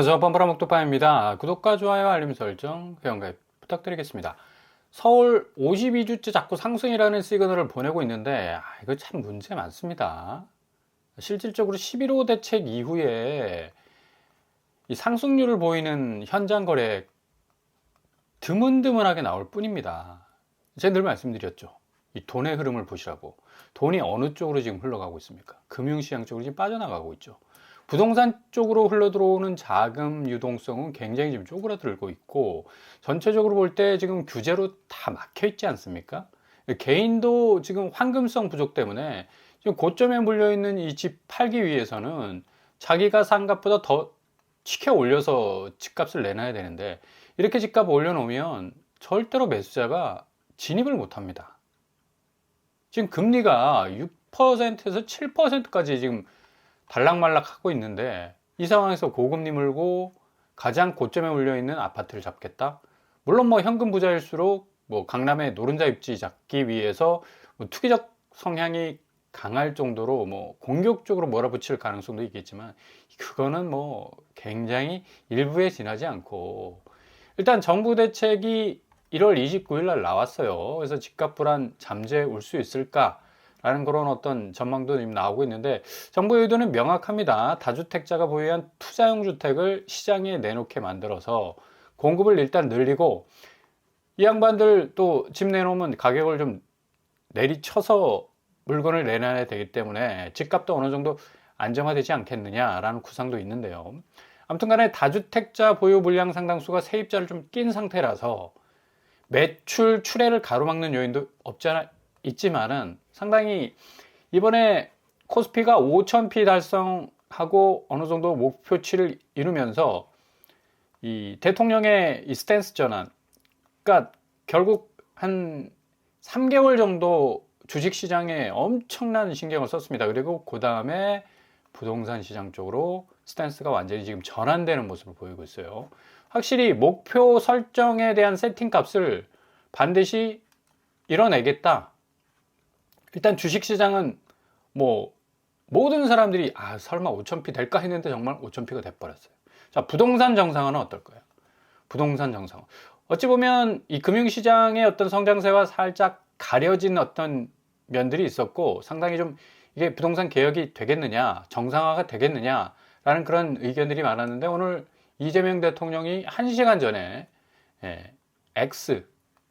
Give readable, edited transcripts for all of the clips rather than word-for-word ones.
안녕하세요. 뻔뻔한 목도파입니다. 구독과 좋아요, 알림 설정, 회원가입 부탁드리겠습니다. 서울 52주째 자꾸 상승이라는 시그널을 보내고 있는데 이거 참 문제 많습니다. 실질적으로 11호 대책 이후에 이 상승률을 보이는 현장 거래 드문드문하게 나올 뿐입니다. 제가 늘 말씀드렸죠. 이 돈의 흐름을 보시라고. 돈이 어느 쪽으로 지금 흘러가고 있습니까? 금융시장 쪽으로 지금 빠져나가고 있죠. 부동산 쪽으로 흘러들어오는 자금 유동성은 굉장히 지금 쪼그라들고 있고, 전체적으로 볼 때 지금 규제로 다 막혀 있지 않습니까? 개인도 지금 황금성 부족 때문에 지금 고점에 물려 있는 이 집 팔기 위해서는 자기가 산 값보다 더 치켜 올려서 집값을 내놔야 되는데, 이렇게 집값 올려놓으면 절대로 매수자가 진입을 못 합니다. 지금 금리가 6%에서 7%까지 지금 달락말락 하고 있는데, 이 상황에서 고금리 물고 가장 고점에 물려있는 아파트를 잡겠다? 물론 뭐 현금 부자일수록 뭐 강남의 노른자 입지 잡기 위해서 뭐 투기적 성향이 강할 정도로 뭐 공격적으로 몰아붙일 가능성도 있겠지만, 그거는 뭐 굉장히 일부에 지나지 않고, 일단 정부 대책이 1월 29일 날 나왔어요. 그래서 집값 불안 잠재 올 수 있을까? 라는 그런 어떤 전망도 지금 나오고 있는데, 정부의 의도는 명확합니다. 다주택자가 보유한 투자용 주택을 시장에 내놓게 만들어서 공급을 일단 늘리고, 이 양반들 또 집 내놓으면 가격을 좀 내리쳐서 물건을 내놔야 되기 때문에 집값도 어느 정도 안정화되지 않겠느냐라는 구상도 있는데요. 아무튼 간에 다주택자 보유 물량 상당수가 세입자를 좀 낀 상태라서 매출 출애를 가로막는 요인도 없지 않아 있지만은, 상당히 이번에 코스피가 5,000피 달성하고 어느 정도 목표치를 이루면서 이 대통령의 이 스탠스 전환, 그러니까 결국 한 3개월 정도 주식시장에 엄청난 신경을 썼습니다. 그리고 그 다음에 부동산 시장 쪽으로 스탠스가 완전히 지금 전환되는 모습을 보이고 있어요. 확실히 목표 설정에 대한 세팅 값을 반드시 이뤄내겠다. 일단 주식시장은 뭐 모든 사람들이 설마 5,000피 될까 했는데 정말 5,000피가 돼버렸어요. 자, 부동산 정상화는 어떨까요? 부동산 정상화. 어찌 보면 이 금융시장의 어떤 성장세와 살짝 가려진 어떤 면들이 있었고, 상당히 좀 이게 부동산 개혁이 되겠느냐, 정상화가 되겠느냐라는 그런 의견들이 많았는데, 오늘 이재명 대통령이 1시간 전에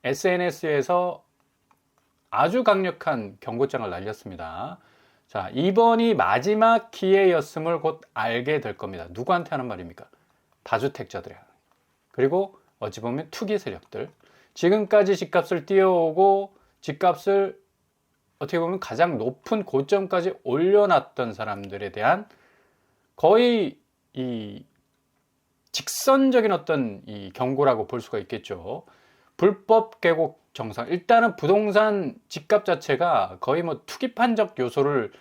SNS에서 아주 강력한 경고장을 날렸습니다. 자, 이번이 마지막 기회였음을 곧 알게 될 겁니다. 누구한테 하는 말입니까? 다주택자들에. 그리고 어찌 보면 투기 세력들. 지금까지 집값을 띄워오고 집값을 어떻게 보면 가장 높은 고점까지 올려놨던 사람들에 대한 거의 이 직선적인 어떤 이 경고라고 볼 수가 있겠죠. 불법 계곡 정상. 일단은 부동산 집값 자체가 거의 뭐 투기판적 요소를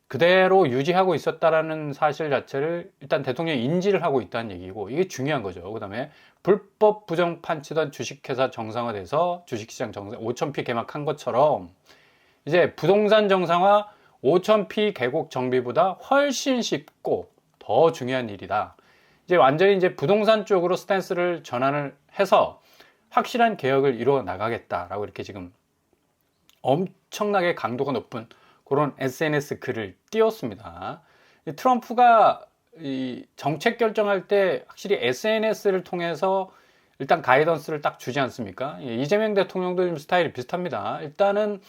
그대로 유지하고 있었다라는 사실 자체를 일단 대통령이 인지를 하고 있다는 얘기고, 이게 중요한 거죠. 그 다음에 불법 부정판 치던 주식회사 정상화돼서 주식시장 정상 5,000피 개막한 것처럼, 이제 부동산 정상화 5,000피 계곡 정비보다 훨씬 쉽고 더 중요한 일이다. 이제 완전히 이제 부동산 쪽으로 스탠스를 전환을 해서 확실한 개혁을 이루어 나가겠다라고 이렇게 지금 엄청나게 강도가 높은 그런 SNS 글을 띄웠습니다. 트럼프가 이 정책 결정할 때 확실히 SNS를 통해서 일단 가이던스를 딱 주지 않습니까? 이재명 대통령도 좀 스타일이 비슷합니다. 일단은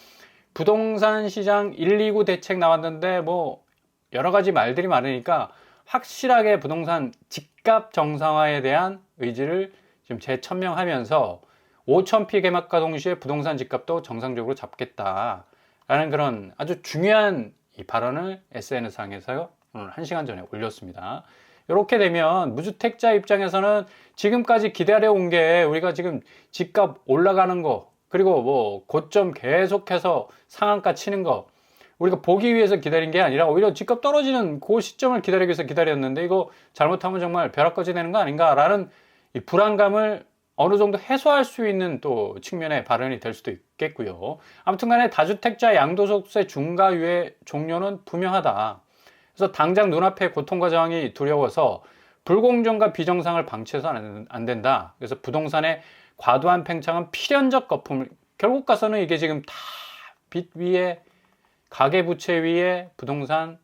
부동산 시장 129 대책 나왔는데 뭐 여러 가지 말들이 많으니까 확실하게 부동산 집값 정상화에 대한 의지를 지금 재천명하면서 5,000피 개막과 동시에 부동산 집값도 정상적으로 잡겠다라는 그런 아주 중요한 이 발언을 SNS상에서 오늘 1시간 전에 올렸습니다. 이렇게 되면 무주택자 입장에서는 지금까지 기다려온 게, 우리가 지금 집값 올라가는 거, 그리고 뭐 고점 계속해서 상한가 치는 거, 우리가 보기 위해서 기다린 게 아니라 오히려 집값 떨어지는 그 시점을 기다리기 위해서 기다렸는데, 이거 잘못하면 정말 벼락거지 되는 거 아닌가라는 이 불안감을 어느 정도 해소할 수 있는 또 측면의 발언이 될 수도 있겠고요. 아무튼 간에 다주택자 양도소득세 중과유예 종료는 분명하다. 그래서 당장 눈앞에 고통과 저항이 두려워서 불공정과 비정상을 방치해서는 안 된다. 그래서 부동산의 과도한 팽창은 필연적 거품을, 결국 가서는 이게 지금 다 빚 위에, 가계부채 위에 부동산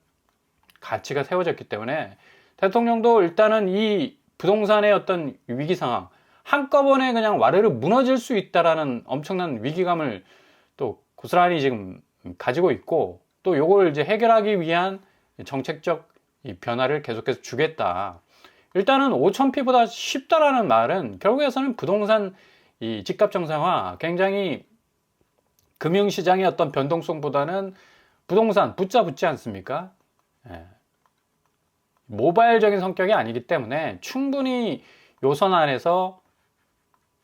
가치가 세워졌기 때문에 대통령도 일단은 이 부동산의 어떤 위기 상황, 한꺼번에 그냥 와르르 무너질 수 있다라는 엄청난 위기감을 또 고스란히 지금 가지고 있고, 또 요걸 이제 해결하기 위한 정책적 변화를 계속해서 주겠다. 일단은 5,000피보다 쉽다라는 말은 결국에서는 부동산 이 집값 정상화, 굉장히 금융시장의 어떤 변동성보다는 부동산 붙지 않습니까? 예. 모바일적인 성격이 아니기 때문에 충분히 요선 안에서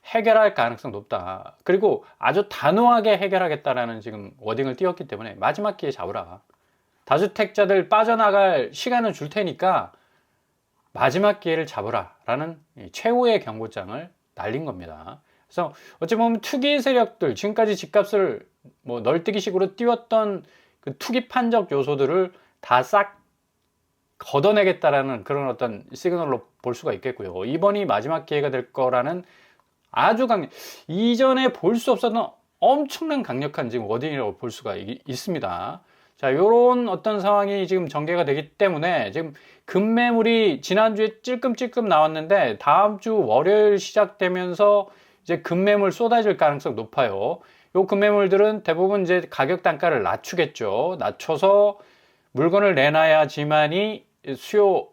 해결할 가능성 높다. 그리고 아주 단호하게 해결하겠다라는 지금 워딩을 띄웠기 때문에 마지막 기회 잡으라. 다주택자들 빠져나갈 시간을 줄 테니까 마지막 기회를 잡으라 라는 최후의 경고장을 날린 겁니다. 그래서 어찌 보면 투기 세력들, 지금까지 집값을 뭐 널뛰기식으로 띄웠던 그 투기 판적 요소들을 다 싹 걷어내겠다라는 그런 어떤 시그널로 볼 수가 있겠고요. 이번이 마지막 기회가 될 거라는 아주 이전에 볼 수 없었던 엄청난 강력한 지금 워딩이라고 볼 수가 있습니다. 자, 요런 어떤 상황이 지금 전개가 되기 때문에 지금 급매물이 지난주에 찔끔찔끔 나왔는데 다음 주 월요일 시작되면서 이제 급매물 쏟아질 가능성 높아요. 요 급매물들은 대부분 이제 가격 단가를 낮추겠죠. 낮춰서 물건을 내놔야지만이 수요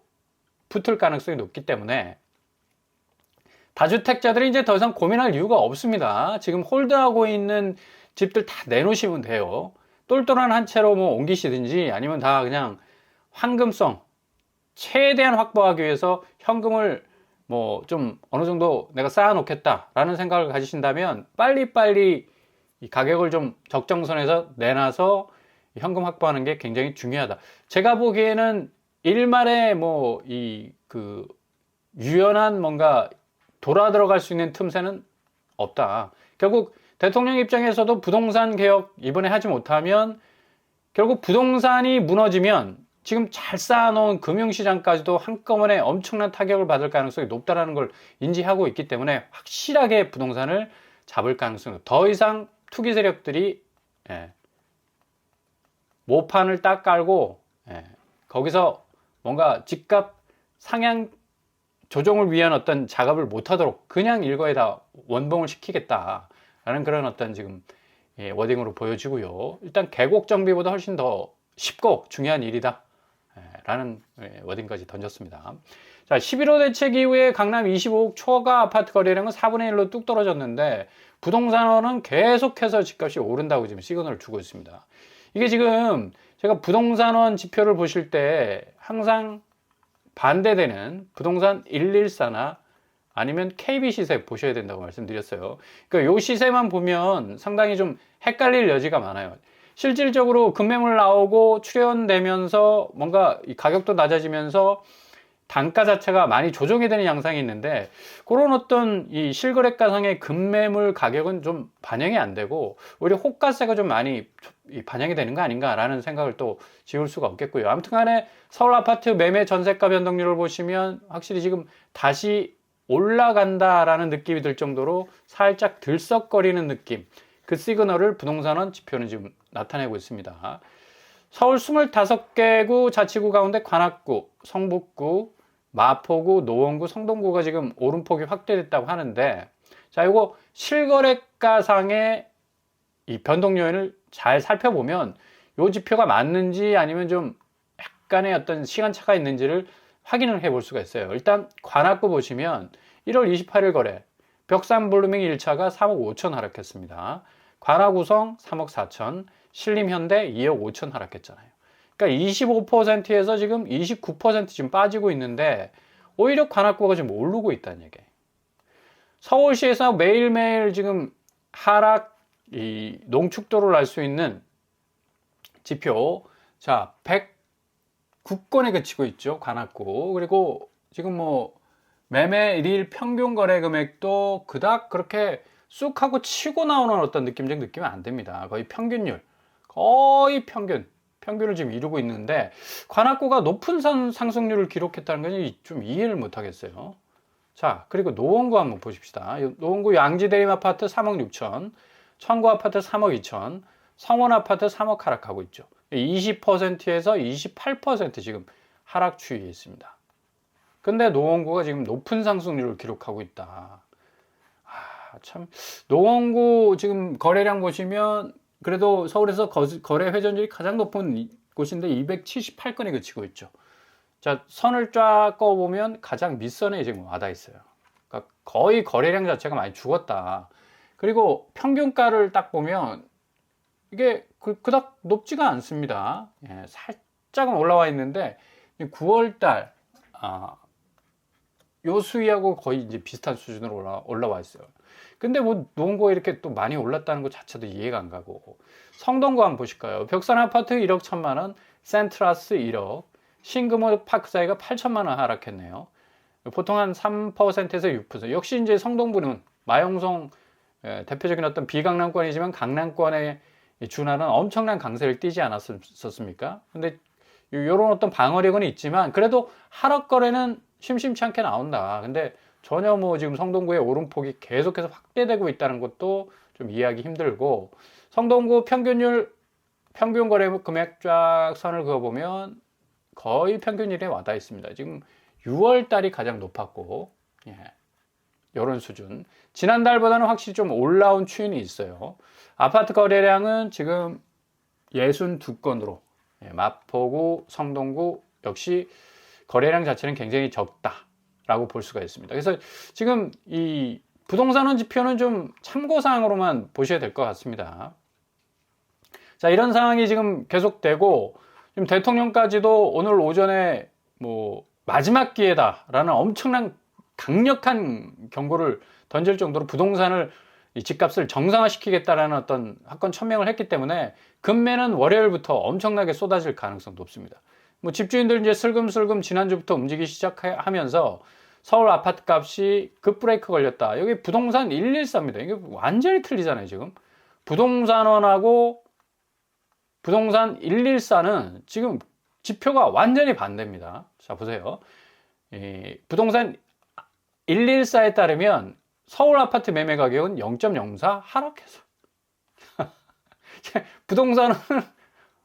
붙을 가능성이 높기 때문에 다주택자들이 이제 더 이상 고민할 이유가 없습니다. 지금 홀드하고 있는 집들 다 내놓으시면 돼요. 똘똘한 한 채로 뭐 옮기시든지 아니면 다 그냥 환금성 최대한 확보하기 위해서 현금을 뭐 좀 어느 정도 내가 쌓아 놓겠다라는 생각을 가지신다면 빨리빨리 이 가격을 좀 적정선에서 내놔서 현금 확보하는 게 굉장히 중요하다. 제가 보기에는 일말에 뭐 이 그 유연한 뭔가 돌아 들어갈 수 있는 틈새는 없다. 결국 대통령 입장에서도 부동산 개혁 이번에 하지 못하면 결국 부동산이 무너지면 지금 잘 쌓아놓은 금융시장까지도 한꺼번에 엄청난 타격을 받을 가능성이 높다는 걸 인지하고 있기 때문에 확실하게 부동산을 잡을 가능성이 더 이상 투기 세력들이 모판을 딱 깔고 거기서 뭔가 집값 상향 조정을 위한 어떤 작업을 못하도록 그냥 일거에다 원봉을 시키겠다라는 그런 어떤 지금 워딩으로 보여지고요. 일단 계곡 정비보다 훨씬 더 쉽고 중요한 일이다 라는 워딩까지 던졌습니다. 자, 11호 대책 이후에 강남 25억 초과 아파트 거래량은 4분의 1로 뚝 떨어졌는데 부동산원은 계속해서 집값이 오른다고 지금 시그널을 주고 있습니다. 이게 지금 제가 부동산원 지표를 보실 때 항상 반대되는 부동산 114나 아니면 KB 시세 보셔야 된다고 말씀드렸어요. 그러니까 요 시세만 보면 상당히 좀 헷갈릴 여지가 많아요. 실질적으로 급매물 나오고 출현되면서 뭔가 이 가격도 낮아지면서 단가 자체가 많이 조정이 되는 양상이 있는데 그런 어떤 이 실거래가상의 급매물 가격은 좀 반영이 안 되고 오히려 호가세가 좀 많이 반영이 되는 거 아닌가라는 생각을 또 지울 수가 없겠고요. 아무튼 간에 서울 아파트 매매 전세가 변동률을 보시면 확실히 지금 다시 올라간다라는 느낌이 들 정도로 살짝 들썩거리는 느낌, 그 시그널을 부동산원 지표는 지금 나타내고 있습니다. 서울 25개구 자치구 가운데 관악구, 성북구, 마포구, 노원구, 성동구가 지금 오름폭이 확대됐다고 하는데 자, 이거 실거래가상의 이 변동 요인을 잘 살펴보면 이 지표가 맞는지 아니면 좀 약간의 어떤 시간차가 있는지를 확인을 해볼 수가 있어요. 일단 관악구 보시면 1월 28일 거래 벽산 블루밍 1차가 3억 5천 하락했습니다. 관악구성 3억 4천, 신림현대 2억 5천 하락했잖아요. 그러니까 25%에서 지금 29% 지금 빠지고 있는데 오히려 관악구가 지금 오르고 있다는 얘기예요. 서울시에서 매일매일 지금 하락 이 농축도를 알 수 있는 지표, 자 109건에 그치고 있죠. 관악구. 그리고 지금 뭐 매매 일일 평균 거래 금액도 그닥 그렇게 쑥 하고 치고 나오는 어떤 느낌이 안 됩니다. 거의 평균율, 거의 평균 평균을 지금 이루고 있는데 관악구가 높은 상승률을 기록했다는 건 좀 이해를 못 하겠어요. 자, 그리고 노원구 한번 보십시다. 노원구 양지대림 아파트 3억 6천, 청구 아파트 3억 2천, 성원 아파트 3억 하락하고 있죠. 20%에서 28% 지금 하락 추이에 있습니다. 근데 노원구가 지금 높은 상승률을 기록하고 있다. 참, 노원구 지금 거래량 보시면 그래도 서울에서 거래 회전율이 가장 높은 곳인데 278건에 그치고 있죠. 자, 선을 쫙 꺼보면 가장 밑선에 지금 와닿아 있어요. 그러니까 거의 거래량 자체가 많이 죽었다. 그리고 평균가를 딱 보면 이게 그닥 높지가 않습니다. 예, 살짝은 올라와 있는데 9월달 요 수위하고 거의 이제 비슷한 수준으로 올라와 있어요. 근데 뭐 노원구가 이렇게 또 많이 올랐다는 것 자체도 이해가 안 가고. 성동구 한번 보실까요? 벽산 아파트 1억 1천만 원, 센트라스 1억, 신금호 파크 사이가 8천만 원 하락했네요. 보통 한 3%에서 6%. 역시 이제 성동구는 마용성 대표적인 어떤 비강남권이지만 강남권에 준하는 엄청난 강세를 띠지 않았었습니까? 근데 이런 어떤 방어력은 있지만 그래도 하락 거래는 심심치 않게 나온다. 근데 전혀 뭐 지금 성동구의 오름폭이 계속해서 확대되고 있다는 것도 좀 이해하기 힘들고, 성동구 평균 거래 금액 쫙 선을 그어보면 거의 평균일에 와닿아 있습니다. 지금 6월 달이 가장 높았고, 이런 수준. 지난달보다는 확실히 좀 올라온 추이는 있어요. 아파트 거래량은 지금 62건으로 마포구, 성동구 역시 거래량 자체는 굉장히 적다라고 볼 수가 있습니다. 그래서 지금 이 부동산원 지표는 좀 참고사항으로만 보셔야 될 것 같습니다. 자, 이런 상황이 지금 계속되고 지금 대통령까지도 오늘 오전에 뭐 마지막 기회다라는 엄청난 강력한 경고를 던질 정도로 부동산을 집값을 정상화시키겠다라는 어떤 학권 천명을 했기 때문에 금매는 월요일부터 엄청나게 쏟아질 가능성이 높습니다. 뭐 집주인들 이제 슬금슬금 지난주부터 움직이기 시작하면서 서울 아파트 값이 급브레이크 걸렸다. 여기 부동산 114입니다. 이게 완전히 틀리잖아요, 지금. 부동산원하고 부동산 114는 지금 지표가 완전히 반대입니다. 자, 보세요. 부동산 114에 따르면 서울 아파트 매매 가격은 0.04 하락해서.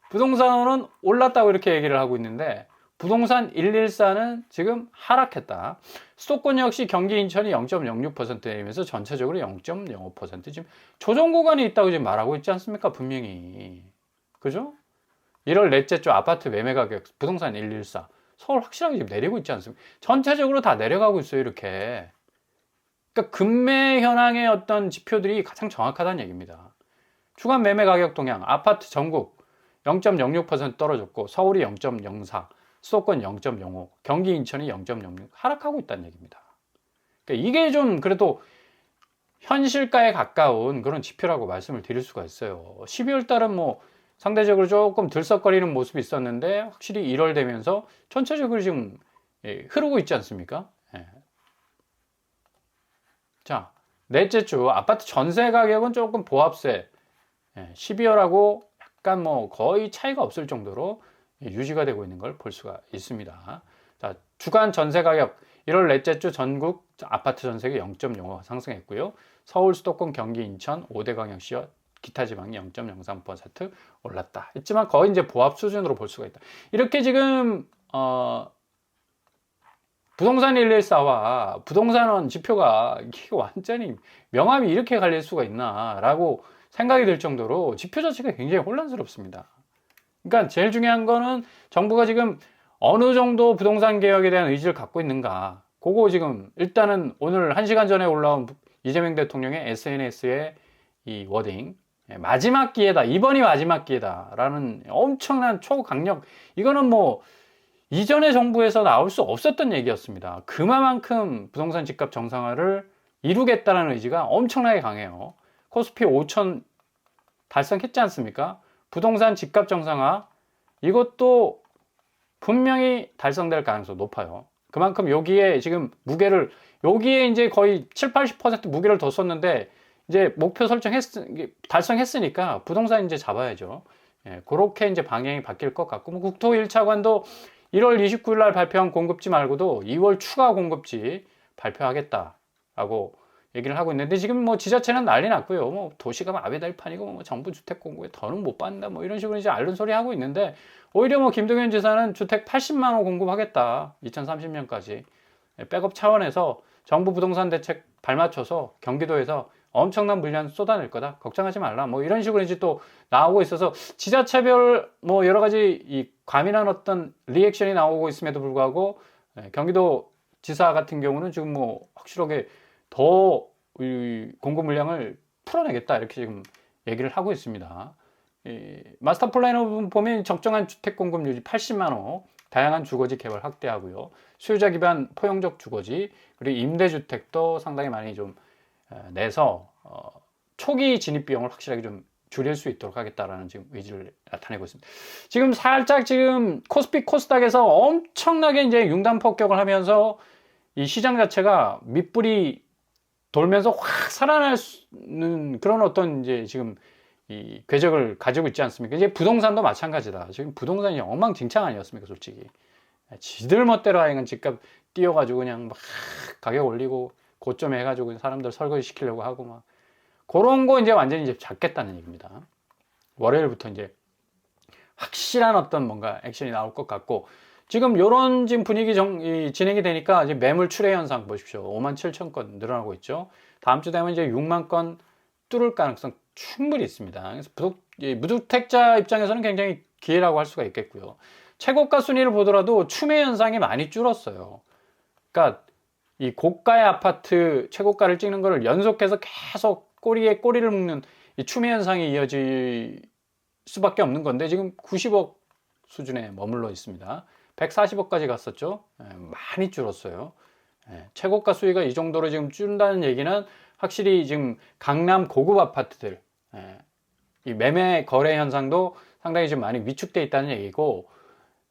부동산원은 올랐다고 이렇게 얘기를 하고 있는데 부동산 114는 지금 하락했다. 수도권 역시 경기 인천이 0.06% 내리면서 전체적으로 0.05% 지금 조정 구간이 있다고 지금 말하고 있지 않습니까? 분명히. 그죠? 1월 넷째 주 아파트 매매 가격 부동산 114 서울 확실하게 지금 내리고 있지 않습니까? 전체적으로 다 내려가고 있어요, 이렇게. 그러니까 급매 현황의 어떤 지표들이 가장 정확하다는 얘기입니다. 주간 매매 가격 동향, 아파트 전국 0.06% 떨어졌고 서울이 0.04, 수도권 0.05, 경기 인천이 0.06 하락하고 있다는 얘기입니다. 그러니까 이게 좀 그래도 현실가에 가까운 그런 지표라고 말씀을 드릴 수가 있어요. 12월 달은 뭐 상대적으로 조금 들썩거리는 모습이 있었는데 확실히 1월 되면서 전체적으로 지금 흐르고 있지 않습니까? 자, 넷째 주 아파트 전세 가격은 조금 보합세 12월하고 약간 뭐 거의 차이가 없을 정도로 유지가 되고 있는 걸 볼 수가 있습니다. 자, 주간 전세 가격 1월 넷째 주 전국 아파트 전세가 0.05 상승했고요. 서울, 수도권, 경기, 인천 5대 광역시와 기타 지방이 0.03% 올랐다. 했지만 거의 이제 보합 수준으로 볼 수가 있다. 이렇게 지금 부동산 114와 부동산원 지표가 이게 완전히 명암이 이렇게 갈릴 수가 있나라고 생각이 들 정도로 지표 자체가 굉장히 혼란스럽습니다. 그러니까 제일 중요한 거는 정부가 지금 어느 정도 부동산 개혁에 대한 의지를 갖고 있는가. 그거 지금 일단은 오늘 1시간 전에 올라온 이재명 대통령의 SNS의 이 워딩, 마지막 기회다, 이번이 마지막 기회다라는 엄청난 초강력, 이거는 뭐 이전의 정부에서 나올 수 없었던 얘기였습니다. 그만큼 부동산 집값 정상화를 이루겠다는 의지가 엄청나게 강해요. 코스피 5천 달성했지 않습니까? 부동산 집값 정상화, 이것도 분명히 달성될 가능성이 높아요. 그만큼 여기에 지금 여기에 이제 거의 70-80% 무게를 뒀었는데 이제 목표 달성했으니까 부동산 이제 잡아야죠. 그렇게 이제 방향이 바뀔 것 같고, 뭐 국토 1차관도 1월 29일 날 발표한 공급지 말고도 2월 추가 공급지 발표하겠다라고 얘기를 하고 있는데, 지금 뭐 지자체는 난리 났고요. 뭐 도시가 마비될 판이고, 뭐 정부 주택 공급에 더는 못 받는다, 뭐 이런 식으로 이제 앓는 소리 하고 있는데, 오히려 뭐 김동연 지사는 주택 80만 호 공급하겠다, 2030년까지. 백업 차원에서 정부 부동산 대책 발맞춰서 경기도에서 엄청난 물량 쏟아낼 거다, 걱정하지 말라, 뭐 이런 식으로 이제 또 나오고 있어서, 지자체별 뭐 여러 가지 이 과민한 어떤 리액션이 나오고 있음에도 불구하고, 경기도 지사 같은 경우는 지금 뭐 확실하게 더 공급 물량을 풀어내겠다, 이렇게 지금 얘기를 하고 있습니다. 마스터 플랜을 보면 적정한 주택 공급 유지 80만 호, 다양한 주거지 개발 확대하고요, 수요자 기반 포용적 주거지, 그리고 임대주택도 상당히 많이 좀 내서 초기 진입 비용을 확실하게 좀 줄일 수 있도록 하겠다라는 지금 의지를 나타내고 있습니다. 지금 살짝 지금 코스피 코스닥에서 엄청나게 이제 융단 폭격을 하면서 이 시장 자체가 밑불이 돌면서 확 살아나는 그런 어떤 이제 지금 이 궤적을 가지고 있지 않습니까? 이제 부동산도 마찬가지다. 지금 부동산이 엉망진창 아니었습니까, 솔직히. 지들 멋대로 하여간 집값 띄워가지고 그냥 막 가격 올리고 고점에 해가지고 사람들 설거지 시키려고 하고 막 그런 거 이제 완전히 이제 잡겠다는 얘기입니다. 월요일부터 이제 확실한 어떤 뭔가 액션이 나올 것 같고, 지금 요런 지금 분위기 진행이 되니까 이제 매물 출회 현상 보십시오. 5만 7천 건 늘어나고 있죠. 다음 주 되면 이제 6만 건 뚫을 가능성 충분히 있습니다. 그래서 무주택자 입장에서는 굉장히 기회라고 할 수가 있겠고요. 최고가 순위를 보더라도 추매 현상이 많이 줄었어요. 그러니까 이 고가의 아파트 최고가를 찍는 거를 연속해서 계속 꼬리에 꼬리를 묶는 이 추매 현상이 이어질 수밖에 없는 건데, 지금 90억 수준에 머물러 있습니다. 140억까지 갔었죠. 많이 줄었어요. 최고가 수위가 이 정도로 지금 줄는다는 얘기는 확실히 지금 강남 고급 아파트들 이 매매 거래 현상도 상당히 좀 많이 위축돼 있다는 얘기고,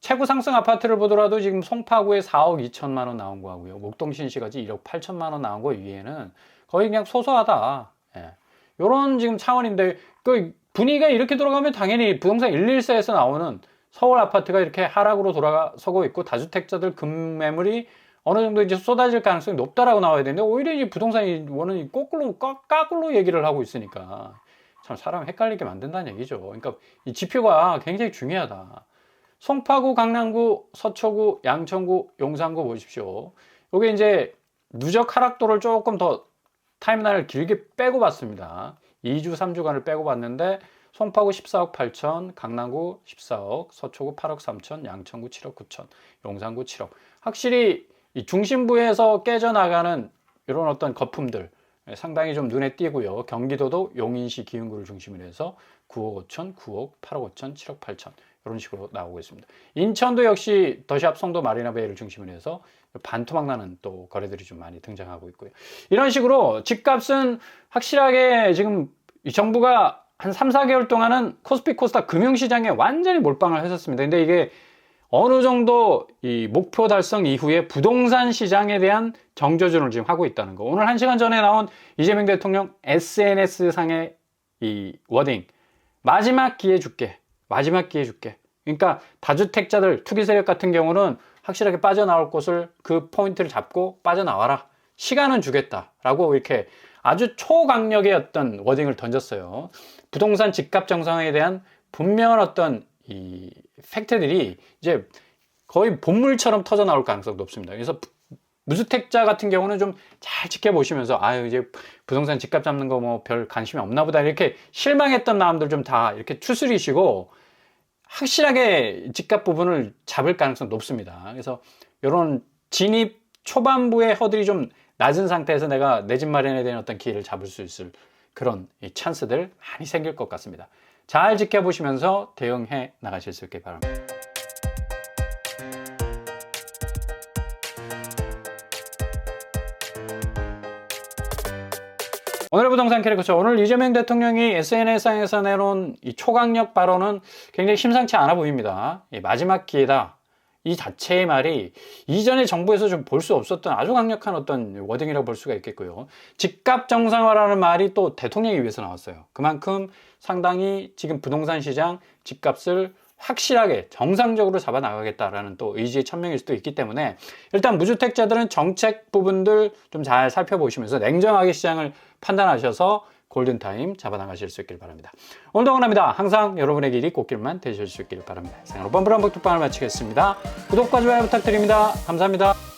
최고 상승 아파트를 보더라도 지금 송파구에 4억 2천만 원 나온 거하고요, 목동 신시가지 1억 8천만 원 나온 거 위에는 거의 그냥 소소하다, 요런 지금 차원인데, 그 분위기가 이렇게 돌아가면 당연히 부동산 114에서 나오는 서울 아파트가 이렇게 하락으로 돌아서고 있고, 다주택자들 급매물이 어느 정도 이제 쏟아질 가능성이 높다라고 나와야 되는데, 오히려 이제 부동산 원은 거꾸로 얘기를 하고 있으니까 참 사람 헷갈리게 만든다는 얘기죠. 그러니까 이 지표가 굉장히 중요하다. 송파구, 강남구, 서초구, 양천구, 용산구 보십시오. 이게 이제 누적 하락도를 조금 더 타임라인을 길게 빼고 봤습니다. 2주, 3주간을 빼고 봤는데, 송파구 14억 8천, 강남구 14억, 서초구 8억 3천, 양천구 7억 9천, 용산구 7억. 확실히 이 중심부에서 깨져나가는 이런 어떤 거품들 상당히 좀 눈에 띄고요. 경기도도 용인시 기흥구를 중심으로 해서 9억 5천, 9억, 8억 5천, 7억 8천 이런 식으로 나오고 있습니다. 인천도 역시 더샵 송도 마리나베이를 중심으로 해서 반토막 나는 또 거래들이 좀 많이 등장하고 있고요. 이런 식으로 집값은 확실하게 지금 이 정부가 한 3, 4개월 동안은 코스피 코스닥 금융시장에 완전히 몰빵을 했었습니다. 근데 이게 어느 정도 이 목표 달성 이후에 부동산 시장에 대한 정조준을 지금 하고 있다는 거. 오늘 1시간 전에 나온 이재명 대통령 SNS상의 이 워딩, 마지막 기회 줄게, 마지막 기회 줄게. 그러니까 다주택자들, 투기 세력 같은 경우는 확실하게 빠져나올 곳을, 그 포인트를 잡고 빠져나와라, 시간은 주겠다라고 이렇게 아주 초강력의 어떤 워딩을 던졌어요. 부동산 집값 정상화에 대한 분명한 어떤 이 팩트들이 이제 거의 본물처럼 터져 나올 가능성도 높습니다. 그래서 무주택자 같은 경우는 좀 잘 지켜보시면서, 아유 이제 부동산 집값 잡는 거 뭐 별 관심이 없나 보다, 이렇게 실망했던 마음들 좀 다 이렇게 추스리시고 확실하게 집값 부분을 잡을 가능성 높습니다. 그래서 이런 진입 초반부의 허들이 좀 낮은 상태에서 내가 내 집 마련에 대한 어떤 기회를 잡을 수 있을 그런 이 찬스들 많이 생길 것 같습니다. 잘 지켜보시면서 대응해 나가실 수 있길 바랍니다. 오늘의 부동산 캐릭터, 오늘 이재명 대통령이 SNS상에서 내놓은 이 초강력 발언은 굉장히 심상치 않아 보입니다. 마지막 기회다, 이 자체의 말이 이전에 정부에서 좀 볼 수 없었던 아주 강력한 어떤 워딩이라고 볼 수가 있겠고요. 집값 정상화라는 말이 또 대통령에 의해서 나왔어요. 그만큼 상당히 지금 부동산 시장 집값을 확실하게 정상적으로 잡아나가겠다라는 또 의지의 천명일 수도 있기 때문에 일단 무주택자들은 정책 부분들 좀 잘 살펴보시면서 냉정하게 시장을 판단하셔서 골든타임 잡아나가실 수 있길 바랍니다. 오늘도 응원합니다. 항상 여러분의 길이 꽃길만 되실 수 있길 바랍니다. 생으로 뻔뻔한 복덕방을 마치겠습니다. 구독과 좋아요 부탁드립니다. 감사합니다.